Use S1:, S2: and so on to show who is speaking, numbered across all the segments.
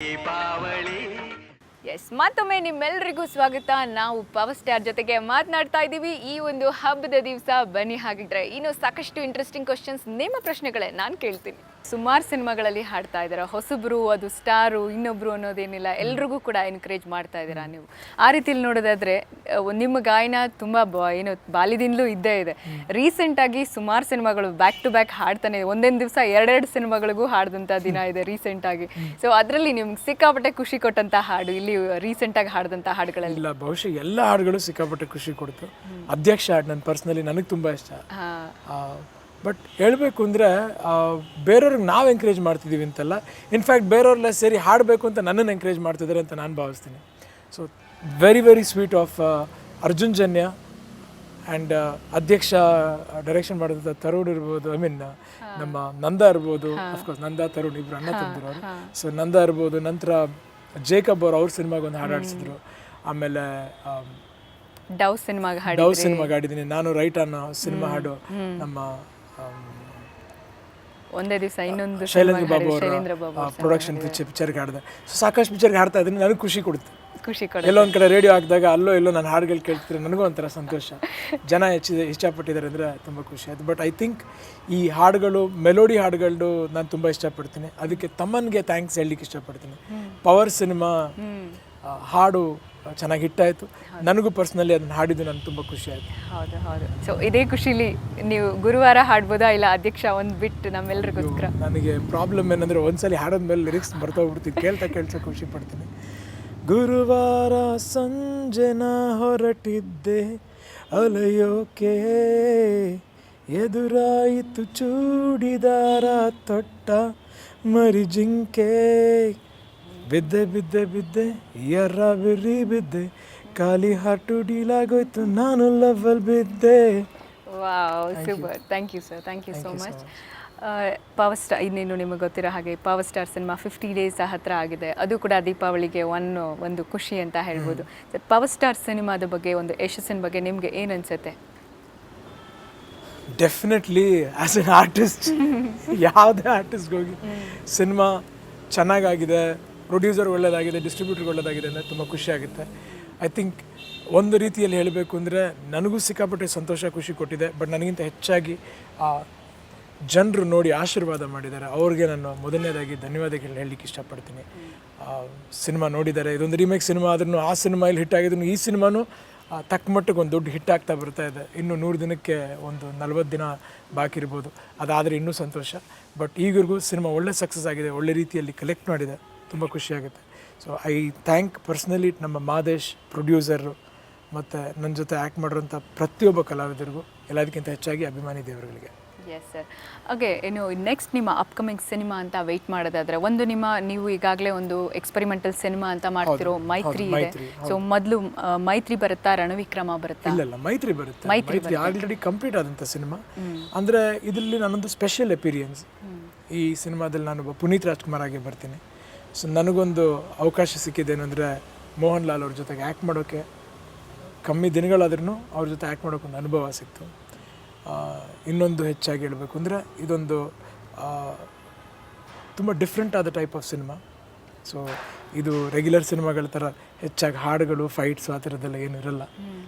S1: Deepavali.
S2: S, ಮತ್ತೊಮ್ಮೆ ನಿಮ್ಮೆಲ್ಲರಿಗೂ ಸ್ವಾಗತ. ನಾವು ಪವರ್ ಸ್ಟಾರ್ ಜೊತೆಗೆ ಮಾತನಾಡ್ತಾ ಇದ್ದೀವಿ ಈ ಒಂದು ಹಬ್ಬದ ದಿವಸ. ಬನ್ನಿ ಹಾಗಿದ್ರೆ ಇನ್ನು ಸಾಕಷ್ಟು ಇಂಟ್ರೆಸ್ಟಿಂಗ್ ಕ್ವಶನ್ಸ್, ನಿಮ್ಮ ಪ್ರಶ್ನೆಗಳೇ ನಾನು ಕೇಳ್ತೀನಿ. ಸುಮಾರು ಸಿನಿಮಾಗಳಲ್ಲಿ ಹಾಡ್ತಾ ಇದ್ದೀರಾ, ಹೊಸಬ್ರು, ಅದು ಸ್ಟಾರು, ಇನ್ನೊಬ್ರು ಅನ್ನೋದೇನಿಲ್ಲ, ಎಲ್ರಿಗೂ ಕೂಡ ಎನ್ಕರೇಜ್ ಮಾಡ್ತಾ ಇದ್ದೀರಾ ನೀವು. ಆ ರೀತಿಯಲ್ಲಿ ನೋಡೋದಾದ್ರೆ ನಿಮ್ಮ ಗಾಯನ ತುಂಬ ಏನು ಬಾಲ್ಯದಿಂದಲೂ ಇದ್ದೇ ಇದೆ. ರೀಸೆಂಟಾಗಿ ಸುಮಾರು ಸಿನಿಮಾಗಳು ಬ್ಯಾಕ್ ಟು ಬ್ಯಾಕ್ ಹಾಡ್ತಾನೆ, ಒಂದೊಂದು ದಿವಸ ಎರಡೆರಡು ಸಿನಿಮಾಗಳಿಗೂ ಹಾಡ್ದಂಥ ದಿನ ಇದೆ ರೀಸೆಂಟಾಗಿ. ಸೊ ಅದರಲ್ಲಿ ನಿಮ್ಗೆ ಸಿಕ್ಕಾಪಟ್ಟೆ ಖುಷಿ ಕೊಟ್ಟಂಥ ಹಾಡು ಇಲ್ಲಿ ರೀಸೆಂಟಾಗಿ ಹಾಡ್ದಂಥ ಹಾಡುಗಳಲ್ಲಿ?
S3: ಇಲ್ಲ, ಬಹುಶಃ ಎಲ್ಲ ಹಾಡುಗಳು ಸಿಕ್ಕಾಪಟ್ಟೆ ಖುಷಿ ಕೊಡ್ತು. ಅಧ್ಯಕ್ಷ ಹಾಡು ನನ್ನ ಪರ್ಸ್ನಲಿ ನನಗೆ ತುಂಬ ಇಷ್ಟ. ಬಟ್ ಹೇಳಬೇಕು ಅಂದರೆ ಬೇರೆಯವ್ರಿಗೆ ನಾವು ಎಂಕರೇಜ್ ಮಾಡ್ತಿದ್ದೀವಿ ಅಂತಲ್ಲ, ಇನ್ಫ್ಯಾಕ್ಟ್ ಬೇರೆಯವ್ರೆಲ್ಲ ಸೇರಿ ಹಾಡಬೇಕು ಅಂತ ನನ್ನನ್ನು ಎಂಕರೇಜ್ ಮಾಡ್ತಿದ್ದಾರೆ ಅಂತ ನಾನು ಭಾವಿಸ್ತೀನಿ. So very very sweet of Arjun Janya and ಅಧ್ಯಕ್ಷ ಡೈರೆಕ್ಷನ್ ಮಾಡಿದಂಥ ತರುಣ್ ಇರ್ಬೋದು, ಐ ಮೀನ್ ನಮ್ಮ ನಂದ ಇರ್ಬೋದು, ಅಫ್ಕೋರ್ಸ್ ನಂದ ತರುಣ್ ಇಬ್ಬರು ಅಣ್ಣ ತಂದಿರೋರು. ಸೊ ನಂದ ಇರ್ಬೋದು, ನಂತರ ಜೇಕಬ್ ಅವ್ರ ಸಿನಿಮಾಗೆ ಒಂದು ಹಾಡು ಆಡಿಸಿದ್ರು. ಆಮೇಲೆ
S2: ಡವ್ ಸಿನಿಮಾಗೆ
S3: ಹಾಡಿದ್ದೀನಿ ನಾನು. ರೈಟ್ ಅನ್ನೋ ಸಿನಿಮಾ ಹಾಡು ನಮ್ಮ
S2: ಒಂದೇ ದಿವಸ ಇನ್ನೊಂದು
S3: ಶೈಲೇಂದ್ರ ಬಾಬು ಅವರ ಪ್ರೊಡಕ್ಷನ್ ಪಿಕ್ಚರ್ಗೆ ಹಾಡಿದೆ. ಸೊ ಸಾಕಷ್ಟು ಪಿಕ್ಚರ್ಗೆ ಹಾಡ್ತಾ ಇದ್ದೀನಿ, ನನಗೆ ಖುಷಿ ಕೊಡುತ್ತೆ. ಎಲ್ಲೋ ಒಂದು ಕಡೆ ರೇಡಿಯೋ ಹಾಕಿದಾಗ ಅಲ್ಲೋ ಎಲ್ಲೋ ನಾನು ಹಾಡುಗಳು ಕೇಳ್ತಿದ್ರೆ ನನಗೂ ಒಂಥರ ಸಂತೋಷ. ಜನ ಇಷ್ಟಪಟ್ಟಿದ್ದಾರೆ ಅಂದರೆ ತುಂಬ ಖುಷಿ ಆಯಿತು. ಬಟ್ ಐ ಥಿಂಕ್ ಈ ಹಾಡುಗಳು, ಮೆಲೋಡಿ ಹಾಡುಗಳು ನಾನು ತುಂಬ ಇಷ್ಟಪಡ್ತೀನಿ. ಅದಕ್ಕೆ ತಮ್ಮನಿಗೆ ಥ್ಯಾಂಕ್ಸ್ ಹೇಳಲಿಕ್ಕೆ ಇಷ್ಟಪಡ್ತೀನಿ. ಪವರ್ ಸಿನಿಮಾ ಹಾಡು ಚೆನ್ನಾಗಿ ಹಿಟ್ಟಾಯಿತು. ನನಗೂ ಪರ್ಸ್ನಲಿ ಅದನ್ನು ಹಾಡಿದ್ದು ನನಗೆ ತುಂಬ ಖುಷಿ ಆಯಿತು.
S2: ಹೌದು ಹೌದು. ಸೊ ಇದೇ ಖುಷಿಲಿ ನೀವು ಗುರುವಾರ ಹಾಡ್ಬೋದಾ, ಇಲ್ಲ ಅಧ್ಯಕ್ಷ ಒಂದು ಬಿಟ್ಟು ನಮ್ಮೆಲ್ಲರಿಗೋಸ್ಕರ?
S3: ನನಗೆ ಪ್ರಾಬ್ಲಮ್ ಏನಂದರೆ ಒಂದ್ಸಲಿ ಹಾಡೋದ್ಮೇಲೆ ಲಿರಿಕ್ಸ್ ಬರ್ತೋಗ್ಬಿಡ್ತೀನಿ, ಕೇಳ್ತಾ ಖುಷಿ ಪಡ್ತೀನಿ. ಗುರುವಾರ ಸಂಜೆನ ಹೊರಟಿದ್ದೆ ಅಲೆಯೋಕೆ, ಎದುರಾಯಿತು ಚೂಡಿದಾರ ತೊಟ್ಟ ಮರಿ ಜಿಂಕೆ, ಬಿದ್ದೆ ಬಿದ್ದೆ ಬಿದ್ದೆ ಎರ್ರ ಬಿರ್ರಿ ಬಿದ್ದೆ, ಖಾಲಿ ಹಾಟು ಡೀಲಾಗೋಯ್ತು ನಾನು ಲವ್ವಲ್ಲಿ ಬಿದ್ದೆ.
S2: Wow, super. Thank you sir, thank you so much. Power star, ಇನ್ನೇನು ನಿಮಗೆ ಗೊತ್ತಿರೋ ಹಾಗೆ ಪವರ್ ಸ್ಟಾರ್ ಸಿನಿಮಾ 50 ಡೇಸ್ ಹತ್ತಿರ ಆಗಿದೆ. ಅದು ಕೂಡ ದೀಪಾವಳಿಗೆ ಒಂದು ಖುಷಿ ಅಂತ ಹೇಳ್ಬೋದು. ಪವರ್ ಸ್ಟಾರ್ ಸಿನಿಮಾದ ಬಗ್ಗೆ, ಒಂದು ಯಶಸ್ಸಿನ ಬಗ್ಗೆ ನಿಮಗೆ ಏನು ಅನಿಸುತ್ತೆ?
S3: ಡೆಫಿನೆಟ್ಲಿ ಆ್ಯಸ್ ಎನ್ ಆರ್ಟಿಸ್ಟ್, ಯಾವುದೇ ಆರ್ಟಿಸ್ಟ್ಗೆ ಹೋಗಿ ಸಿನಿಮಾ ಚೆನ್ನಾಗಾಗಿದೆ, ಪ್ರೊಡ್ಯೂಸರ್ ಒಳ್ಳೆಯದಾಗಿದೆ, ಡಿಸ್ಟ್ರಿಬ್ಯೂಟರ್ ಒಳ್ಳೆಯದಾಗಿದೆ ಅಂದರೆ ತುಂಬ ಖುಷಿಯಾಗುತ್ತೆ. ಐ ಥಿಂಕ್ ಒಂದು ರೀತಿಯಲ್ಲಿ ಹೇಳಬೇಕು ಅಂದರೆ ನನಗೂ ಸಿಕ್ಕಾಪಟ್ಟೆ ಸಂತೋಷ, ಖುಷಿ ಕೊಟ್ಟಿದೆ. ಬಟ್ ನನಗಿಂತ ಹೆಚ್ಚಾಗಿ ಜನರು ನೋಡಿ ಆಶೀರ್ವಾದ ಮಾಡಿದ್ದಾರೆ, ಅವ್ರಿಗೆ ನಾನು ಮೊದಲನೇದಾಗಿ ಧನ್ಯವಾದಗಳು ಹೇಳಲಿಕ್ಕೆ ಇಷ್ಟಪಡ್ತೀನಿ. ಸಿನಿಮಾ ನೋಡಿದ್ದಾರೆ. ಇದೊಂದು ರೀಮೇಕ್ ಸಿನಿಮಾ ಆದ್ರೂ ಆ ಸಿನಿಮಾ ಇಲ್ಲಿ ಹಿಟ್ ಆಗಿದ್ರು, ಈ ಸಿನಿಮಾನೂ ತಕ್ಕ ಮಟ್ಟಿಗೆ ಒಂದು ದೊಡ್ಡ ಹಿಟ್ ಆಗ್ತಾ ಬರ್ತಾ ಇದೆ. ಇನ್ನು 100 ದಿನಕ್ಕೆ ಒಂದು 40 ದಿನ ಬಾಕಿ ಇರ್ಬೋದು, ಅದಾದರೆ ಇನ್ನೂ ಸಂತೋಷ. ಬಟ್ ಈಗಿಗೂ ಸಿನಿಮಾ ಒಳ್ಳೆ ಸಕ್ಸಸ್ ಆಗಿದೆ, ಒಳ್ಳೆ ರೀತಿಯಲ್ಲಿ ಕಲೆಕ್ಟ್ ಮಾಡಿದೆ, ತುಂಬ ಖುಷಿಯಾಗುತ್ತೆ. ಸೊ ಐ ಥ್ಯಾಂಕ್ ಪರ್ಸ್ನಲಿ ನಮ್ಮ ಮಾದೇಶ್ ಪ್ರೊಡ್ಯೂಸರು ಮತ್ತು ನನ್ನ ಜೊತೆ ಆ್ಯಕ್ಟ್ ಮಾಡಿರೋಂಥ ಪ್ರತಿಯೊಬ್ಬ ಕಲಾವಿದರಿಗೂ, ಎಲ್ಲದಕ್ಕಿಂತ ಹೆಚ್ಚಾಗಿ ಅಭಿಮಾನಿ ದೇವರುಗಳಿಗೆ.
S2: Yes sir. ಓಕೆ, ಇನ್ನು ನೆಕ್ಸ್ಟ್ ನಿಮ್ಮ ಅಪ್ಕಮಿಂಗ್ ಸಿನಿಮಾ ಅಂತ ವೆಯ್ಟ್ ಮಾಡೋದಾದರೆ, ಒಂದು ನೀವು ಈಗಾಗಲೇ ಒಂದು ಎಕ್ಸ್ಪೆರಿಮೆಂಟಲ್ ಸಿನಿಮಾ ಅಂತ ಮಾಡ್ತಿರೋ ಮೈತ್ರಿ ಇದೆ. ಸೊ ಮೊದಲು ಮೈತ್ರಿ ಬರುತ್ತಾ, ರಣವಿಕ್ರಮ ಬರುತ್ತಾ?
S3: ಇಲ್ಲ, ಮೈತ್ರಿ ಬರುತ್ತೆ. ಮೈತ್ರಿ ಆಲ್ರೆಡಿ ಕಂಪ್ಲೀಟ್ ಆದಂಥ ಸಿನಿಮಾ. ಅಂದರೆ ಇದರಲ್ಲಿ ನಾನೊಂದು ಸ್ಪೆಷಲ್ ಎಪಿರಿಯನ್ಸ್. ಈ ಸಿನಿಮಾದಲ್ಲಿ ನಾನೊಬ್ಬ ಪುನೀತ್ ರಾಜ್ಕುಮಾರ್ ಆಗಿ ಬರ್ತೀನಿ. ಸೊ ನನಗೊಂದು ಅವಕಾಶ ಸಿಕ್ಕಿದ್ದೇನೆಂದರೆ ಮೋಹನ್ ಲಾಲ್ ಅವ್ರ ಜೊತೆಗೆ ಆ್ಯಕ್ಟ್ ಮಾಡೋಕ್ಕೆ ಕಮ್ಮಿ ದಿನಗಳಾದ್ರೂ ಅವ್ರ ಜೊತೆ ಆ್ಯಕ್ಟ್ ಮಾಡೋಕ್ಕೊಂದು ಅನುಭವ ಸಿಕ್ತು. ಇನ್ನೊಂದು ಹೆಚ್ಚಾಗಿ ಹೇಳಬೇಕು ಅಂದರೆ ಇದೊಂದು ತುಂಬ ಡಿಫ್ರೆಂಟ್ ಆದ ಟೈಪ್ ಆಫ್ ಸಿನಿಮಾ. ಸೊ ಇದು ರೆಗ್ಯುಲರ್ ಸಿನಿಮಾಗಳ ಥರ ಹೆಚ್ಚಾಗಿ ಹಾಡುಗಳು, ಫೈಟ್ಸು ಆ ಥರದ್ದೆಲ್ಲ ಏನೂ ಇರಲ್ಲ.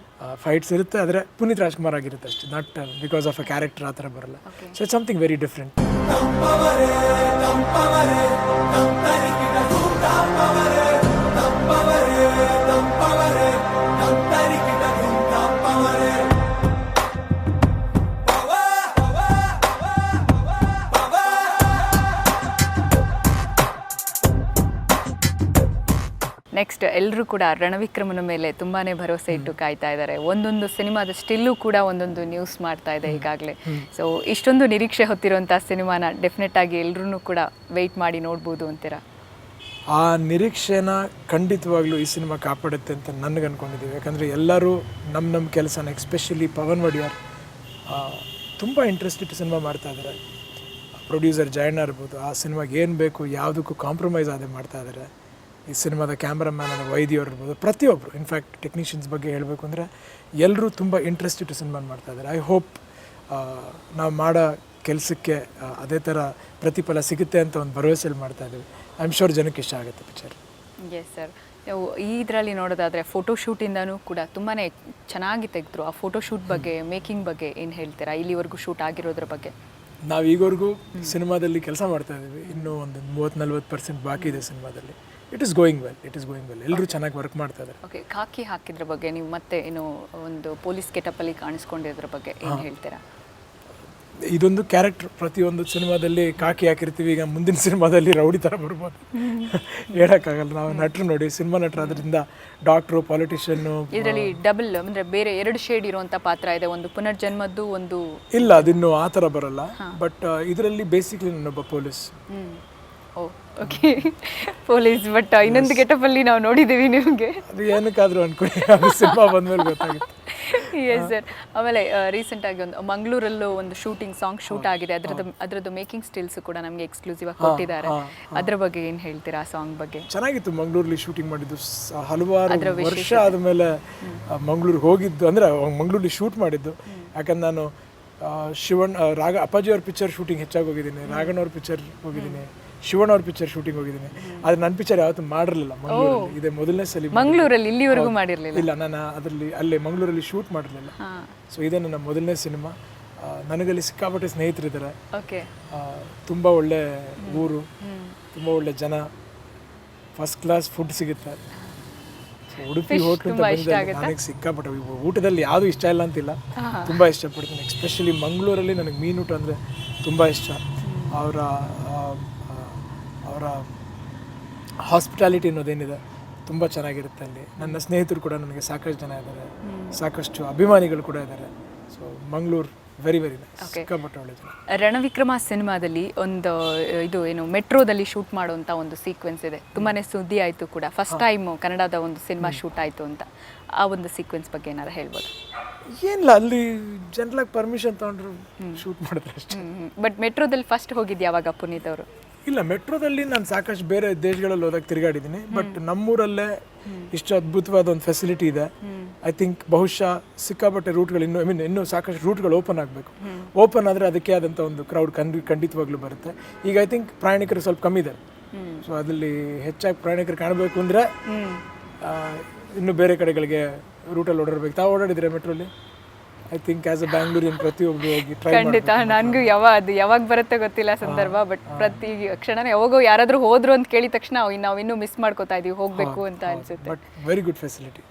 S3: ಫೈಟ್ಸ್ ಇರುತ್ತೆ, ಆದರೆ ಪುನೀತ್ ರಾಜ್ಕುಮಾರ್ ಆಗಿರುತ್ತೆ ಅಷ್ಟೇ, not because of a character ಆ ಥರ ಬರಲ್ಲ. So it's something very different.
S2: Next ಎಲ್ಲರೂ ಕೂಡ ರಣವಿಕ್ರಮನ ಮೇಲೆ ತುಂಬಾ ಭರವಸೆ ಇಟ್ಟು ಕಾಯ್ತಾ ಇದ್ದಾರೆ. ಒಂದೊಂದು ಸಿನಿಮಾದ ಸ್ಟಿಲ್ಲೂ ಕೂಡ ಒಂದೊಂದು ನ್ಯೂಸ್ ಮಾಡ್ತಾ ಇದೆ ಈಗಾಗಲೇ. ಸೊ ಇಷ್ಟೊಂದು ನಿರೀಕ್ಷೆ ಹೊತ್ತಿರುವಂಥ ಸಿನಿಮಾನ ಡೆಫಿನೆಟ್ ಆಗಿ ಎಲ್ಲರೂ ಕೂಡ ವೆಯ್ಟ್ ಮಾಡಿ ನೋಡ್ಬೋದು ಅಂತೀರಾ?
S3: ಆ ನಿರೀಕ್ಷೆನ ಖಂಡಿತವಾಗ್ಲೂ ಈ ಸಿನಿಮಾ ಕಾಪಾಡುತ್ತೆ ಅಂತ ನನಗೆ ಅಂದ್ಕೊಂಡಿದ್ದೀವಿ. ಯಾಕಂದರೆ ಎಲ್ಲರೂ ನಮ್ಮ ಕೆಲಸನ, ಎಸ್ಪೆಷಲಿ ಪವನ್ ವಡಿಯಾರ್ ತುಂಬ ಇಂಟ್ರೆಸ್ಟ್ ಇಟ್ಟು ಸಿನಿಮಾ ಮಾಡ್ತಾ ಇದ್ದಾರೆ. ಪ್ರೊಡ್ಯೂಸರ್ ಜಯಣ್ಣ ಇರ್ಬೋದು, ಆ ಸಿನಿಮಾಗೆ ಏನು ಬೇಕು ಯಾವುದಕ್ಕೂ ಕಾಂಪ್ರಮೈಸ್ ಆದೇ ಮಾಡ್ತಾ ಇದ್ದಾರೆ. ಈ ಸಿನಿಮಾದ ಕ್ಯಾಮ್ರಾಮ್ಯಾನ್ ಆದ ವೈದ್ಯವ್ರು ಇರ್ಬೋದು, ಪ್ರತಿಯೊಬ್ಬರು, ಇನ್ಫ್ಯಾಕ್ಟ್ ಟೆಕ್ನಿಷಿಯನ್ಸ್ ಬಗ್ಗೆ ಹೇಳಬೇಕು ಅಂದರೆ ಎಲ್ಲರೂ ತುಂಬ ಇಂಟ್ರೆಸ್ಟ್ ಇಟ್ಟು ಸಿನಿಮಾ ಮಾಡ್ತಾ ಇದ್ದಾರೆ. ಐ ಹೋಪ್ ನಾವು ಮಾಡೋ ಕೆಲಸಕ್ಕೆ ಅದೇ ಥರ ಪ್ರತಿಫಲ ಸಿಗುತ್ತೆ ಅಂತ ಒಂದು ಭರವಸೆಯಲ್ಲಿ ಮಾಡ್ತಾ ಇದ್ದೀವಿ. ಐ ಆಮ್ ಶೋರ್ ಜನಕ್ಕೆ ಇಷ್ಟ ಆಗುತ್ತೆ ಪಿಕ್ಚರ್.
S2: Yes sir. ನೀವು ಇದರಲ್ಲಿ ನೋಡೋದಾದರೆ ಫೋಟೋಶೂಟಿಂದನೂ ಕೂಡ ತುಂಬಾ ಚೆನ್ನಾಗಿ ತೆಗೆದ್ರು. ಆ ಫೋಟೋಶೂಟ್ ಬಗ್ಗೆ, ಮೇಕಿಂಗ್ ಬಗ್ಗೆ ಏನು ಹೇಳ್ತೀರಾ? ಇಲ್ಲಿವರೆಗೂ ಶೂಟ್ ಆಗಿರೋದ್ರ ಬಗ್ಗೆ.
S3: ನಾವು ಈಗವರೆಗೂ ಸಿನಿಮಾದಲ್ಲಿ ಕೆಲಸ ಮಾಡ್ತಾ ಇದ್ದೀವಿ. ಇನ್ನೂ ಒಂದು 30-40% ಬಾಕಿ ಇದೆ ಸಿನಿಮಾದಲ್ಲಿ. ಇಟ್ ಈಸ್ ಗೋಯಿಂಗ್ ವೆಲ್, ಎಲ್ಲರೂ ಚೆನ್ನಾಗಿ ವರ್ಕ್ ಮಾಡ್ತಾ ಇದ್ದಾರೆ.
S2: ಓಕೆ, ಖಾಕಿ ಹಾಕಿದ್ರ ಬಗ್ಗೆ ನೀವು ಮತ್ತೆ ಏನು ಒಂದು ಪೊಲೀಸ್ ಗೆಟಪಲ್ಲಿ ಕಾಣಿಸ್ಕೊಂಡಿದ್ರ ಬಗ್ಗೆ ಏನು ಹೇಳ್ತೀರಾ?
S3: ಇದೊಂದು ಕ್ಯಾರೆಕ್ಟರ್. ಪ್ರತಿಯೊಂದು ಸಿನಿಮಾದಲ್ಲಿ ಕಾಕಿ ಹಾಕಿರ್ತೀವಿ. ಈಗ ಮುಂದಿನ ಸಿನಿಮಾದಲ್ಲಿ ರೌಡಿ ಥರ ಬರ್ಬೋದು, ಹೇಳೋಕ್ಕಾಗಲ್ಲ. ನಾವು ನಟರು ನೋಡಿ, ಸಿನಿಮಾ ನಟರು, ಅದರಿಂದ ಡಾಕ್ಟ್ರು, ಪಾಲಿಟಿಷಿಯನ್ನು.
S2: ಇದರಲ್ಲಿ ಡಬಲ್ ಅಂದರೆ ಬೇರೆ 2 ಶೇಡ್ ಇರುವಂಥ ಪಾತ್ರ ಇದೆ, ಒಂದು ಪುನರ್ಜನ್ಮದ್ದು, ಒಂದು
S3: ಇಲ್ಲ, ಅದಿನ್ನು ಆ ಥರ ಬರಲ್ಲ. ಬಟ್ ಇದರಲ್ಲಿ ಬೇಸಿಕ್ಲಿ ನಾನೊಬ್ಬ police.
S2: Oh okay, police. But ಇನ್ನೊಂದು ಗೆಟಪಲ್ಲಿ ನಾವು ನೋಡಿದ್ದೀವಿ ನಿಮಗೆ.
S3: ಅದು ಏನಕ್ಕಾದರೂ ಅನ್ಕೊಳ್ಳಿ, ಅದು ಸಿನಿಮಾ ಬಂದಮೇಲೆ ಗೊತ್ತಾಗುತ್ತೆ.
S2: Yes sir. ಆಮೇಲೆ ರೀಸೆಂಟಾಗಿ ಒಂದು ಮಂಗಳೂರಲ್ಲೂ ಒಂದು ಸಾಂಗ್ ಶೂಟ್ ಆಗಿದೆ. ಅದರದ್ದು ಮೇಕಿಂಗ್ ಸ್ಟಿಲ್ಸ್ ಕೂಡ ನಮಗೆ ಎಕ್ಸ್ಕ್ಲೂಸಿವ್ ಆಗಿ ಕೊಟ್ಟಿದ್ದಾರೆ. ಅದ್ರ ಬಗ್ಗೆ ಏನು ಹೇಳ್ತೀರಾ? ಆ ಸಾಂಗ್ ಬಗ್ಗೆ
S3: ಚೆನ್ನಾಗಿತ್ತು. ಮಂಗಳೂರಲ್ಲಿ ಶೂಟಿಂಗ್ ಮಾಡಿದ್ದು ಹಲವಾರು ವರ್ಷ ಆದಮೇಲೆ ಮಂಗಳೂರಿಗೆ ಹೋಗಿದ್ದು, ಅಂದರೆ ಮಂಗಳೂರಲ್ಲಿ ಶೂಟ್ ಮಾಡಿದ್ದು. ಯಾಕಂದ್ರೆ ನಾನು ಅಪ್ಪಾಜಿ ಅವ್ರ ಪಿಕ್ಚರ್ ಶೂಟಿಂಗ್ ಹೆಚ್ಚಾಗಿ ಹೋಗಿದ್ದೀನಿ, ರಾಘಣ್ಣ ಅವ್ರ ಪಿಕ್ಚರ್ ಹೋಗಿದ್ದೀನಿ, ಶಿವಣ್ಣ ಅವ್ರ ಪಿಕ್ಚರ್ ಶೂಟಿಂಗ್ ಹೋಗಿದ್ದೀನಿ. ಆದರೆ ನನ್ನ ಪಿಕ್ಚರ್ ಯಾವತ್ತೂ ಮಾಡಿರಲಿಲ್ಲ ಮಂಗಳೂರಲ್ಲಿ. ಇದೇ ಮೊದಲನೇ ಸಲ
S2: ಮಂಗಳೂರಲ್ಲಿ. ಇಲ್ಲಿವರೆಗೂ ಮಾಡಿರಲಿಲ್ಲ?
S3: ಇಲ್ಲ, ನಾನು ಅಲ್ಲೇ ಮಂಗಳೂರಲ್ಲಿ ಶೂಟ್ ಮಾಡಿರಲಿಲ್ಲ. ಸೊ ಇದೇ ನನ್ನ ಮೊದಲನೇ ಸಿನಿಮಾ. ನನಗಲ್ಲಿ ಸಿಕ್ಕಾಪಟ್ಟೆ ಸ್ನೇಹಿತರಿದ್ದಾರೆ.
S2: ಓಕೆ.
S3: ತುಂಬ ಒಳ್ಳೆ ಊರು, ತುಂಬ ಒಳ್ಳೆ ಜನ, ಫಸ್ಟ್ ಕ್ಲಾಸ್ ಫುಡ್ ಸಿಗುತ್ತೆ. ಉಡುಪಿ ಹೋಟ್ಲು ಅಂತ ಬಂದರೆ ನನಗೆ ಸಿಕ್ಕಾಪಟ್ಟೆ ಊಟದಲ್ಲಿ ಯಾವುದು ಇಷ್ಟ ಇಲ್ಲ ಅಂತಿಲ್ಲ, ತುಂಬ ಇಷ್ಟಪಡ್ತೀನಿ. ಎಸ್ಪೆಷಲಿ ಮಂಗಳೂರಲ್ಲಿ ನನಗೆ ಮೀನು ಊಟ ಅಂದರೆ ತುಂಬ ಇಷ್ಟ. ಅವರ ಹಾಸ್ಪಿಟಾಲಿಟಿ ಅನ್ನೋದೇನಿದೆ ತುಂಬ ಚೆನ್ನಾಗಿರುತ್ತೆ ಅಲ್ಲಿ. ನನ್ನ ಸ್ನೇಹಿತರು ಕೂಡ ನನಗೆ ಸಾಕಷ್ಟು ಜನ ಇದ್ದಾರೆ, ಸಾಕಷ್ಟು ಅಭಿಮಾನಿಗಳು ಕೂಡ ಇದ್ದಾರೆ. ಸೊ ಮಂಗಳೂರು ವೆರಿ ನೈಸ್, ಸಿಕ್ಕಾಪಟ್ಟೆ ಒಳ್ಳೆ ಜನ.
S2: ರಣವಿಕ್ರಮ ಸಿನಿಮಾದಲ್ಲಿ ಒಂದು ಇದು ಏನು ಮೆಟ್ರೋದಲ್ಲಿ ಶೂಟ್ ಮಾಡುವಂಥ ಒಂದು ಸೀಕ್ವೆನ್ಸ್ ಇದೆ, ತುಂಬಾ ಸುದ್ದಿ ಆಯಿತು ಕೂಡ. ಫಸ್ಟ್ ಟೈಮ್ ಕನ್ನಡದ ಒಂದು ಸಿನಿಮಾ ಶೂಟ್ ಆಯಿತು ಅಂತ. ಆ ಒಂದು ಸೀಕ್ವೆನ್ಸ್ ಬಗ್ಗೆ ಏನಾದ್ರು ಹೇಳ್ಬೋದು?
S3: ಏನಿಲ್ಲ, ಅಲ್ಲಿ ಜನಲಾಗಿ ಪರ್ಮಿಷನ್ ತೊಗೊಂಡ್ರು ಶೂಟ್ ಮಾಡಿದ್ರೆ ಅಷ್ಟೇ.
S2: ಬಟ್ ಮೆಟ್ರೋದಲ್ಲಿ ಫಸ್ಟ್ ಹೋಗಿದ್ದು ಯಾವಾಗ ಪುನೀತ್ ಅವರು?
S3: ಇಲ್ಲ, ಮೆಟ್ರೋದಲ್ಲಿ ನಾನು ಸಾಕಷ್ಟು ಬೇರೆ ದೇಶಗಳಲ್ಲಿ ಹೋದಾಗ ತಿರುಗಾಡಿದ್ದೀನಿ. ಬಟ್ ನಮ್ಮೂರಲ್ಲೇ ಇಷ್ಟು ಅದ್ಭುತವಾದ ಒಂದು ಫೆಸಿಲಿಟಿ ಇದೆ. ಐ ಥಿಂಕ್ ಬಹುಶಃ ಸಿಕ್ಕಾಪಟ್ಟೆ ರೂಟ್ಗಳು ಇನ್ನೂ ಸಾಕಷ್ಟು ರೂಟ್ಗಳು ಓಪನ್ ಆಗಬೇಕು. ಓಪನ್ ಆದರೆ ಅದಕ್ಕೆ ಆದಂಥ ಒಂದು ಕ್ರೌಡ್ ಖಂಡಿತವಾಗ್ಲೂ ಬರುತ್ತೆ. ಈಗ ಐ ಥಿಂಕ್ ಪ್ರಯಾಣಿಕರು ಸ್ವಲ್ಪ ಕಮ್ಮಿ ಇದ್ದಾರೆ. ಸೊ ಅದರಲ್ಲಿ ಹೆಚ್ಚಾಗಿ ಪ್ರಯಾಣಿಕರು ಕಾಣಬೇಕು ಅಂದರೆ ಇನ್ನೂ ಬೇರೆ ಕಡೆಗಳಿಗೆ ರೂಟಲ್ಲಿ ಓಡಾಡಬೇಕು. ತಾವು ಓಡಾಡಿದ್ರೆ ಮೆಟ್ರೋಲಿ? I think as a Bangalorean ಪ್ರತಿಯೊಬ್ಬರು ಹೋಗಿ ಟ್ರೈ ಮಾಡಿ.
S2: ಖಂಡಿತ. ನನಗೂ ಯಾವಾಗ ಬರುತ್ತೆ ಗೊತ್ತಿಲ್ಲ ಸಂದರ್ಭ, ಬಟ್ ಪ್ರತಿ ಕ್ಷಣ ಯಾವಾಗೋ ಯಾರಾದರೂ ಹೋದ್ರು ಅಂತ ಕೇಳಿದ ತಕ್ಷಣ ನಾವು ಇನ್ನೂ ಮಿಸ್ ಮಾಡ್ಕೋತಾ ಇದೀವಿ, ಹೋಗಬೇಕು ಅಂತ ಅನ್ಸುತ್ತೆ.
S3: But very good facility.